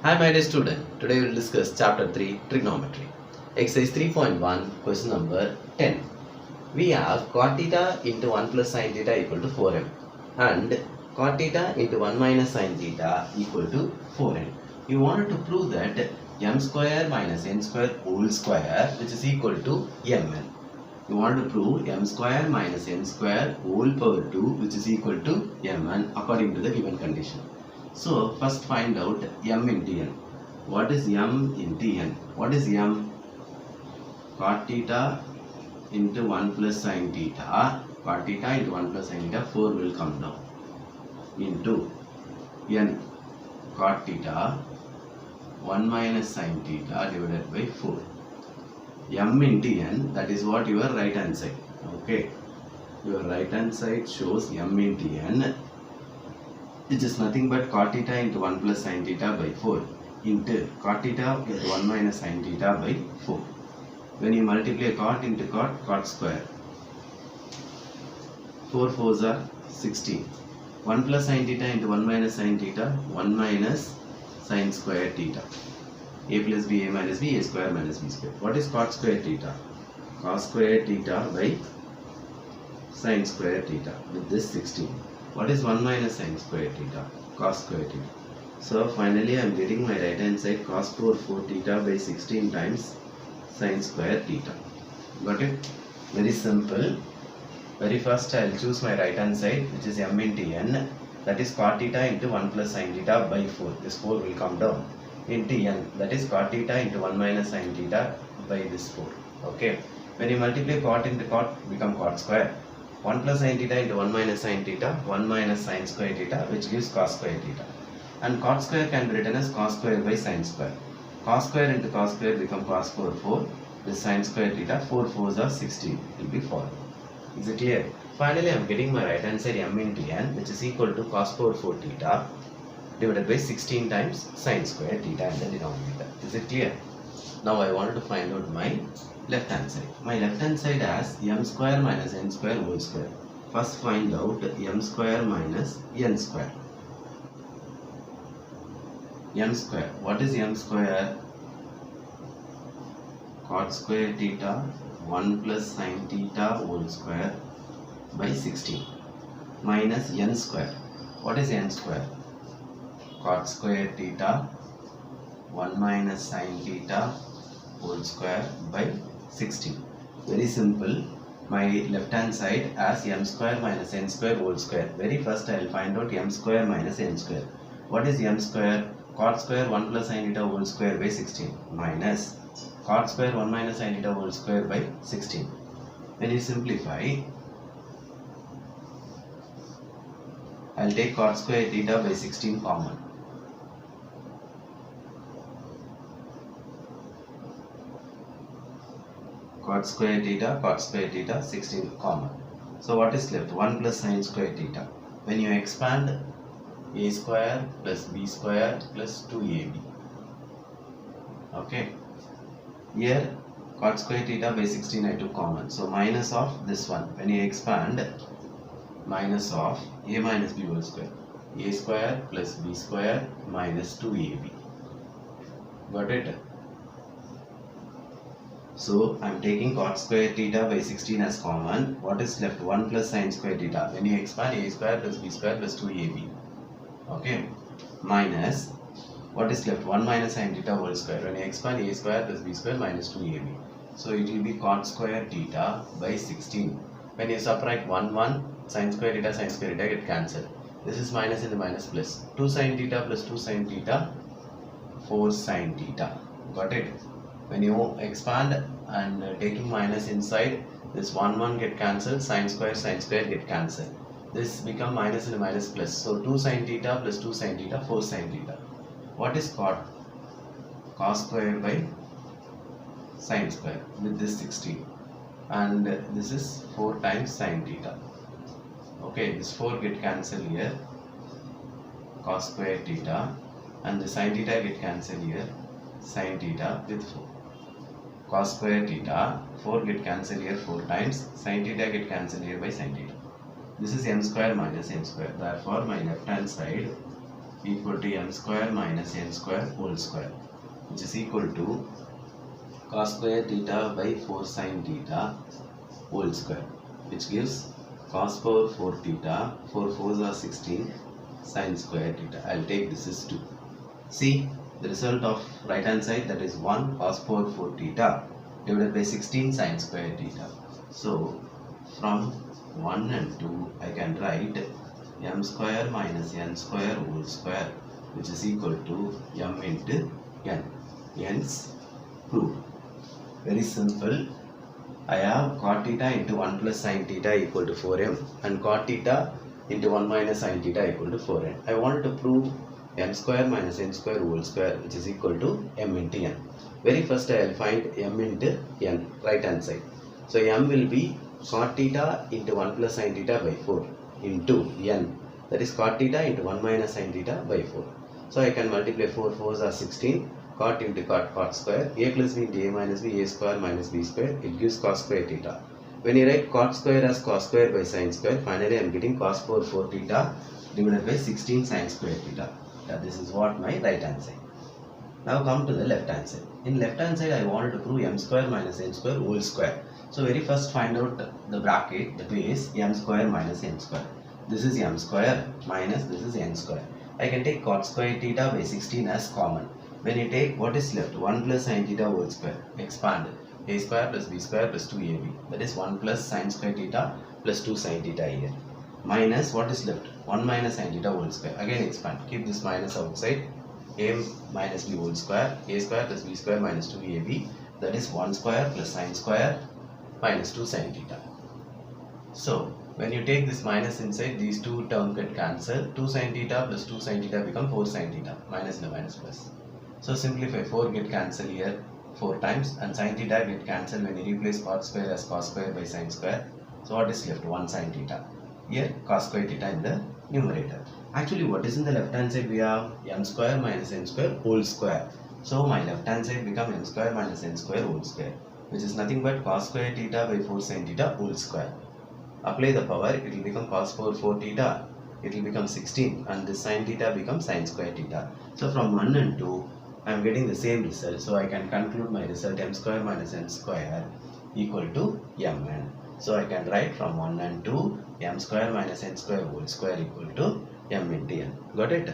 Hi my dear student, today we will discuss chapter 3 trigonometry. Exercise 3.1 question number 10. We have cot theta into 1 plus sin theta equal to 4m and cot theta into 1 minus sin theta equal to 4n. You wanted to prove that m square minus n square whole square which is equal to mn. You want to prove m square minus n square whole power 2 which is equal to mn according to the given condition. So first find out m into n. What is m into n? What is m? Cot theta into 1 plus sin theta. Cot theta into 1 plus sin theta, 4 will come down. Into n. Cot theta 1 minus sin theta divided by 4. M into n, that is what your right hand side. Okay. Your right hand side shows m into n, which is nothing but cot theta into 1 plus sin theta by 4 into cot theta into 1 minus sin theta by 4. When you multiply cot into cot, cot square. 4 4s are 16. 1 plus sin theta into 1 minus sin theta, 1 minus sin square theta. A plus b, a minus b, a square minus b square. What is cot square theta? Cos square theta by sin square theta with this 16. What is 1 minus sin square theta? Cos square theta. So finally I am getting my right hand side cos square 4 theta by 16 times sin square theta. Got it? Very simple. Very first I will choose my right hand side, which is m into n, that is cot theta into 1 plus sin theta by 4. This 4 will come down. Into n, that is cot theta into 1 minus sin theta by this 4. Okay. When you multiply cot into cot, become cot square. 1 plus sin theta into 1 minus sin theta, 1 minus sin square theta, which gives cos square theta. And cot square can be written as cos square by sin square. Cos square into cos square become cos square 4. This sin square theta, 4 4s are 16. It will be 4. Is it clear? Finally, I am getting my right hand side m into n, which is equal to cos square 4 theta divided by 16 times sin square theta in the denominator. Is it clear? Now I wanted to find out my left hand side. My left hand side has m square minus n square whole square. First find out m square minus n square. M square. What is m square? Cot square theta 1 plus sin theta whole square by 16 minus n square. What is n square? Cot square theta 1 minus sin theta whole square by 16. Very simple. My left hand side as m square minus n square whole square. Very first I will find out m square minus n square. What is m square? Cot square 1 plus sin theta whole square by 16 minus cot square 1 minus sin theta whole square by 16. When you simplify, I will take cot square theta by 16 common. Cot square theta 16 common. So what is left? 1 plus sin square theta. When you expand, a square plus b square plus 2ab. Okay. Here cot square theta by 16 I took common. So minus of this one. When you expand, minus of a minus b whole square. A square plus b square minus 2ab. Got it? So I am taking cot square theta by 16 as common. What is left? 1 plus sin square theta. When you expand, a square plus b square plus 2ab. Okay. Minus, what is left? 1 minus sin theta whole square. When you expand, a square plus b square minus 2ab. So it will be cot square theta by 16. When you subtract 1 sin square theta get cancelled. This is minus into minus plus. 2 sin theta plus 2 sin theta, 4 sin theta. Got it? When you expand and taking minus inside, this 1 get cancelled, sin square get cancelled. This become minus into minus plus. So 2 sin theta plus 2 sin theta, 4 sin theta. What is cot? Cos square by sin square with this 16. And this is 4 times sin theta. Okay, this 4 get cancelled here. Cos square theta. And the sin theta get cancelled here. Sin theta with 4. Cos square theta, 4 get cancelled here 4 times, sin theta get cancelled here by sin theta. This is m square minus n square. Therefore, my left hand side equal to m square minus n square whole square, which is equal to cos square theta by 4 sin theta whole square, which gives cos power 4 theta, 4 4s are 16, sin square theta. I'll take this is 2. See the result of right hand side, that is 1 cos power 4 theta divided by 16 sin square theta. So from 1 and 2 I can write m square minus n square whole square, which is equal to m into n. Hence proof. Very simple. I have cot theta into 1 plus sin theta equal to 4m and cot theta into 1 minus sin theta equal to 4n. I want to prove m square minus n square whole square, which is equal to m into n. Very first I will find m into n, right hand side. So m will be cot theta into 1 plus sin theta by 4 into n, that is cot theta into 1 minus sin theta by 4. So I can multiply 4 4s are 16, cot into cot square, a plus b into a minus b, a square minus b square, it gives cos square theta. When you write cot square as cos square by sin square, finally I am getting cos power 4 theta divided by 16 sin square theta. This is what my right hand side. Now come to the left hand side. In left hand side I want to prove m square minus n square whole square. So very first find out the bracket, the base m square minus n square. This is m square minus this is n square. I can take cot square theta by 16 as common. When you take, what is left? 1 plus sin theta whole square. Expand a square plus b square plus 2ab. That is 1 plus sin square theta plus 2 sin theta here. Minus what is left? 1 minus sin theta whole square. Again expand. Keep this minus outside. A minus b whole square. A square plus b square minus 2ab. That is 1 square plus sin square minus 2 sin theta. So when you take this minus inside, these two terms get cancelled. 2 sin theta plus 2 sin theta become 4 sin theta. Minus and minus plus. So simplify, 4 get cancelled here 4 times and sin theta get cancelled when you replace cot square as cos square by sin square. So what is left? 1 sin theta. Here cos square theta in the numerator. Actually what is in the left hand side? We have m square minus n square whole square. So my left hand side become m square minus n square whole square, which is nothing but cos square theta by 4 sin theta whole square. Apply the power, it will become cos power 4 theta. It will become 16 and this sin theta becomes sin square theta. So from 1 and 2 I am getting the same result. So I can conclude my result m square minus n square equal to mn. So I can write from 1 and 2 m square minus n square whole square equal to m into n. Got it?